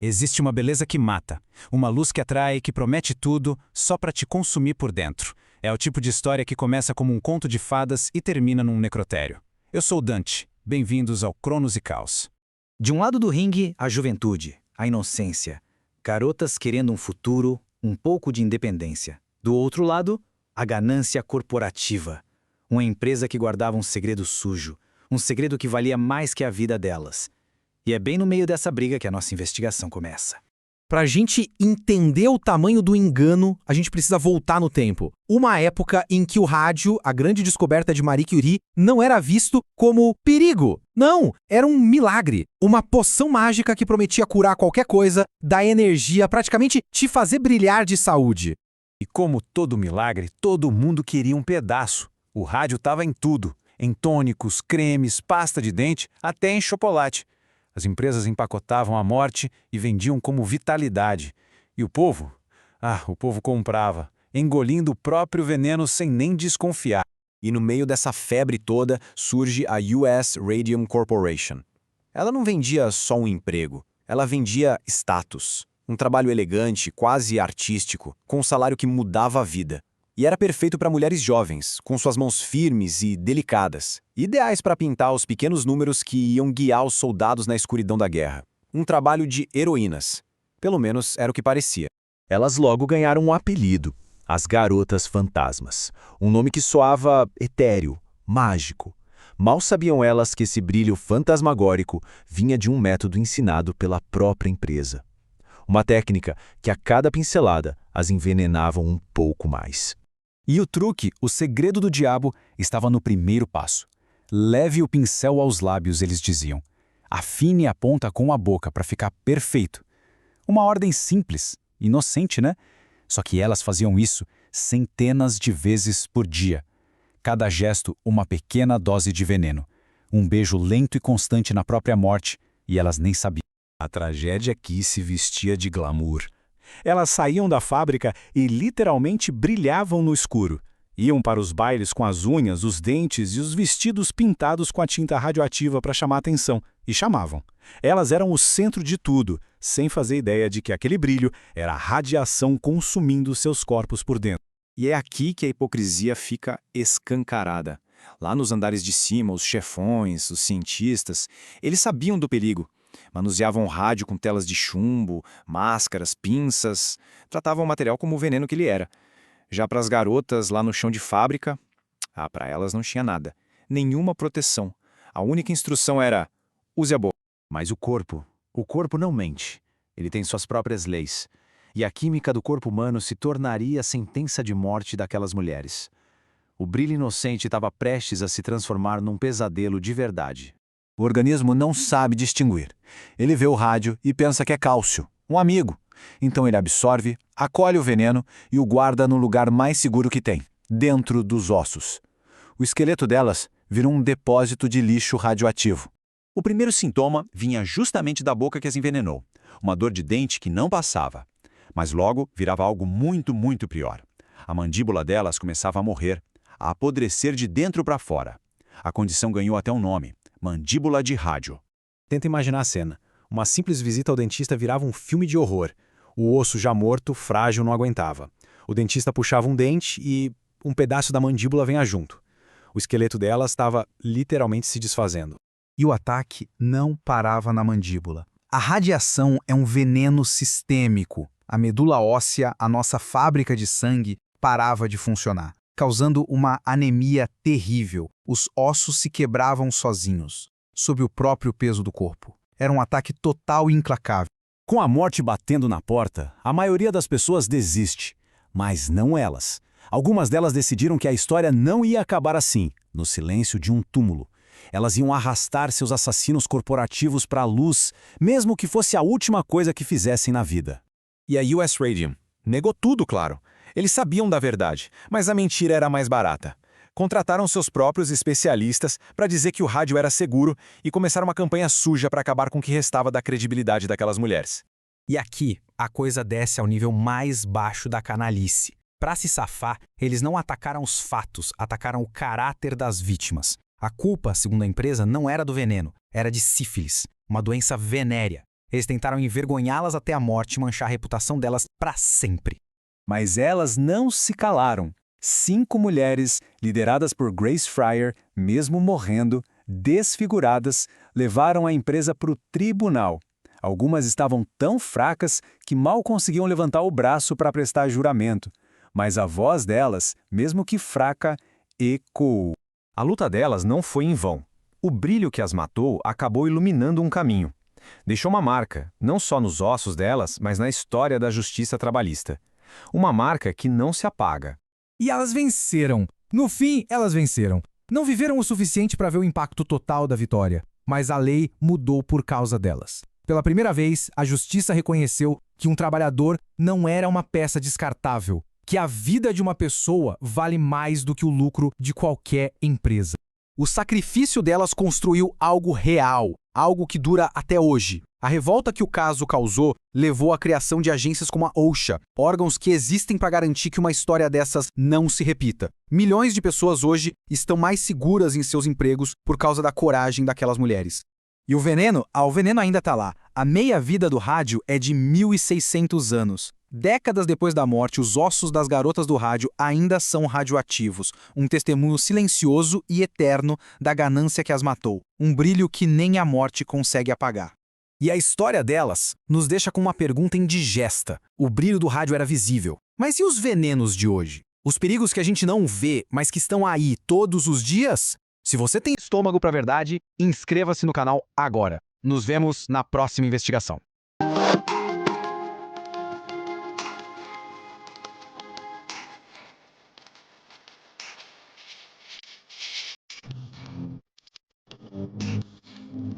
Existe uma beleza que mata, uma luz que atrai, que promete tudo, só para te consumir por dentro. É o tipo de história que começa como um conto de fadas e termina num necrotério. Eu sou o Dante, bem-vindos ao Cronos e Caos. De um lado do ringue, a juventude, a inocência. Garotas querendo um futuro, um pouco de independência. Do outro lado, a ganância corporativa. Uma empresa que guardava um segredo sujo, um segredo que valia mais que a vida delas. E é bem no meio dessa briga que a nossa investigação começa. Para a gente entender o tamanho do engano, a gente precisa voltar no tempo. Uma época em que o rádio, a grande descoberta de Marie Curie, não era visto como perigo. Não, era um milagre. Uma poção mágica que prometia curar qualquer coisa, dar energia, praticamente te fazer brilhar de saúde. E como todo milagre, todo mundo queria um pedaço. O rádio estava em tudo, em tônicos, cremes, pasta de dente, até em chocolate. As empresas empacotavam a morte e vendiam como vitalidade. E o povo? O povo comprava, engolindo o próprio veneno sem nem desconfiar. E no meio dessa febre toda surge a US Radium Corporation. Ela não vendia só um emprego, ela vendia status. Um trabalho elegante, quase artístico, com um salário que mudava a vida. E era perfeito para mulheres jovens, com suas mãos firmes e delicadas, ideais para pintar os pequenos números que iam guiar os soldados na escuridão da guerra. Um trabalho de heroínas. Pelo menos era o que parecia. Elas logo ganharam um apelido, as Garotas Fantasmas. Um nome que soava etéreo, mágico. Mal sabiam elas que esse brilho fantasmagórico vinha de um método ensinado pela própria empresa. Uma técnica que a cada pincelada as envenenava um pouco mais. E o truque, o segredo do diabo, estava no primeiro passo. Leve o pincel aos lábios, eles diziam. Afine a ponta com a boca para ficar perfeito. Uma ordem simples, inocente, né? Só que elas faziam isso centenas de vezes por dia. Cada gesto, uma pequena dose de veneno. Um beijo lento e constante na própria morte, e elas nem sabiam. A tragédia aqui se vestia de glamour. Elas saíam da fábrica e literalmente brilhavam no escuro. Iam para os bailes com as unhas, os dentes e os vestidos pintados com a tinta radioativa para chamar atenção. E chamavam. Elas eram o centro de tudo, sem fazer ideia de que aquele brilho era a radiação consumindo seus corpos por dentro. E é aqui que a hipocrisia fica escancarada. Lá nos andares de cima, os chefões, os cientistas, eles sabiam do perigo. Manuseavam o rádio com telas de chumbo, máscaras, pinças, tratavam o material como o veneno que ele era. Já para as garotas lá no chão de fábrica, para elas não tinha nada, nenhuma proteção. A única instrução era, use a boca. Mas o corpo não mente. Ele tem suas próprias leis. E a química do corpo humano se tornaria a sentença de morte daquelas mulheres. O brilho inocente estava prestes a se transformar num pesadelo de verdade. O organismo não sabe distinguir. Ele vê o rádio e pensa que é cálcio, um amigo. Então ele absorve, acolhe o veneno e o guarda no lugar mais seguro que tem, dentro dos ossos. O esqueleto delas virou um depósito de lixo radioativo. O primeiro sintoma vinha justamente da boca que as envenenou, uma dor de dente que não passava. Mas logo virava algo muito, muito pior. A mandíbula delas começava a morrer, a apodrecer de dentro para fora. A condição ganhou até um nome. Mandíbula de rádio. Tenta imaginar a cena. Uma simples visita ao dentista virava um filme de horror. O osso já morto, frágil, não aguentava. O dentista puxava um dente e um pedaço da mandíbula vinha junto. O esqueleto dela estava literalmente se desfazendo. E o ataque não parava na mandíbula. A radiação é um veneno sistêmico. A medula óssea, a nossa fábrica de sangue, parava de funcionar, causando uma anemia terrível. Os ossos se quebravam sozinhos, sob o próprio peso do corpo. Era um ataque total e implacável. Com a morte batendo na porta, a maioria das pessoas desiste. Mas não elas. Algumas delas decidiram que a história não ia acabar assim, no silêncio de um túmulo. Elas iam arrastar seus assassinos corporativos para a luz, mesmo que fosse a última coisa que fizessem na vida. E a US Radium negou tudo, claro. Eles sabiam da verdade, mas a mentira era mais barata. Contrataram seus próprios especialistas para dizer que o rádio era seguro e começaram uma campanha suja para acabar com o que restava da credibilidade daquelas mulheres. E aqui, a coisa desce ao nível mais baixo da canalice. Para se safar, eles não atacaram os fatos, atacaram o caráter das vítimas. A culpa, segundo a empresa, não era do veneno, era de sífilis, uma doença venérea. Eles tentaram envergonhá-las até a morte e manchar a reputação delas para sempre. Mas elas não se calaram. 5 mulheres, lideradas por Grace Fryer, mesmo morrendo, desfiguradas, levaram a empresa para o tribunal. Algumas estavam tão fracas que mal conseguiam levantar o braço para prestar juramento. Mas a voz delas, mesmo que fraca, ecoou. A luta delas não foi em vão. O brilho que as matou acabou iluminando um caminho. Deixou uma marca, não só nos ossos delas, mas na história da justiça trabalhista. Uma marca que não se apaga. E elas venceram. No fim, elas venceram. Não viveram o suficiente para ver o impacto total da vitória, mas a lei mudou por causa delas. Pela primeira vez, a justiça reconheceu que um trabalhador não era uma peça descartável, que a vida de uma pessoa vale mais do que o lucro de qualquer empresa. O sacrifício delas construiu algo real, algo que dura até hoje. A revolta que o caso causou levou à criação de agências como a OSHA, órgãos que existem para garantir que uma história dessas não se repita. Milhões de pessoas hoje estão mais seguras em seus empregos por causa da coragem daquelas mulheres. E o veneno? O veneno ainda está lá. A meia-vida do rádio é de 1.600 anos. Décadas depois da morte, os ossos das garotas do rádio ainda são radioativos, um testemunho silencioso e eterno da ganância que as matou, um brilho que nem a morte consegue apagar. E a história delas nos deixa com uma pergunta indigesta. O brilho do rádio era visível. Mas e os venenos de hoje? Os perigos que a gente não vê, mas que estão aí todos os dias? Se você tem estômago para a verdade, inscreva-se no canal agora. Nos vemos na próxima investigação.